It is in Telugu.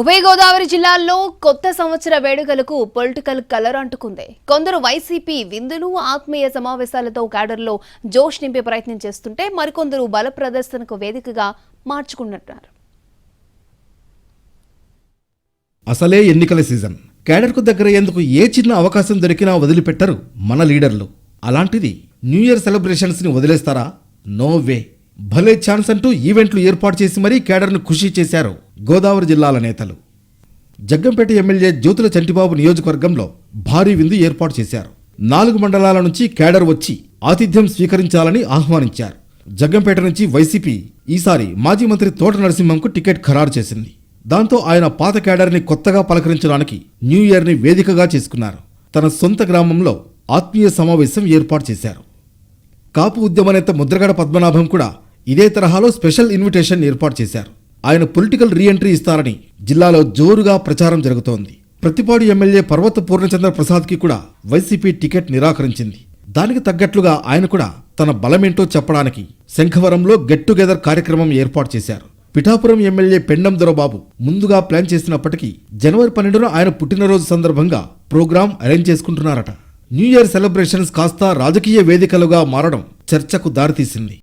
ఉభయ గోదావరి జిల్లాల్లో కొత్త సంవత్సర వేడుకలకు పొలిటికల్ కలర్ అంటుకుంది. కొందరు వైసీపీ విందులు, ఆత్మీయ సమావేశాలతో క్యాడర్లో జోష్ నింపే ప్రయత్నం చేస్తుంటే మరికొందరు బల ప్రదర్శనకు వేదికగా మార్చుకుంటున్నారు. అసలే ఎన్నికల సీజన్. క్యాడర్కు దగ్గర ఎందుకు ఏ చిన్న అవకాశం దొరికినా వదిలిపెట్టరు మన లీడర్లు. అలాంటిది న్యూ ఇయర్ సెలబ్రేషన్స్ ని వదిలేస్తారా? No way. భలే ఛాన్స్ అంటూ ఈవెంట్లు ఏర్పాటు చేసి మరీ క్యాడర్ను ఖుషీ చేశారు గోదావరి జిల్లాల నేతలు. జగ్గంపేట ఎమ్మెల్యే జ్యోతుల చంటిబాబు నియోజకవర్గంలో భారీ విందు ఏర్పాటు చేశారు. 4 మండలాల నుంచి క్యాడర్ వచ్చి ఆతిథ్యం స్వీకరించాలని ఆహ్వానించారు. జగ్గంపేట నుంచి వైసీపీ ఈసారి మాజీ మంత్రి తోట నరసింహంకు టికెట్ ఖరారు చేసింది. దాంతో ఆయన పాత క్యాడర్ని కొత్తగా పలకరించడానికి న్యూ ఇయర్ని వేదికగా చేసుకున్నారు. తన సొంత గ్రామంలో ఆత్మీయ సమావేశం ఏర్పాటు చేశారు. కాపు ఉద్యమ నేత ముద్రగడ పద్మనాభం కూడా ఇదే తరహాలో స్పెషల్ ఇన్విటేషన్ ఏర్పాటు చేశారు. ఆయన పొలిటికల్ రీఎంట్రీ ఇస్తారని జిల్లాలో జోరుగా ప్రచారం జరుగుతోంది. ప్రతిపాడు ఎమ్మెల్యే పర్వత పూర్ణచంద్ర ప్రసాద్కి కూడా వైసీపీ టికెట్ నిరాకరించింది. దానికి తగ్గట్లుగా ఆయన కూడా తన బలమేంటో చెప్పడానికి శంఖవరంలో గెట్ టుగెదర్ కార్యక్రమం ఏర్పాటు చేశారు. పిఠాపురం ఎమ్మెల్యే పెండం దొరబాబు ముందుగా ప్లాన్ చేసినప్పటికీ జనవరి 12న ఆయన పుట్టినరోజు సందర్భంగా ప్రోగ్రాం అరేంజ్ చేసుకుంటున్నారట. న్యూ ఇయర్ సెలబ్రేషన్స్ కాస్త రాజకీయ వేదికలుగా మారడం చర్చకు దారితీసింది.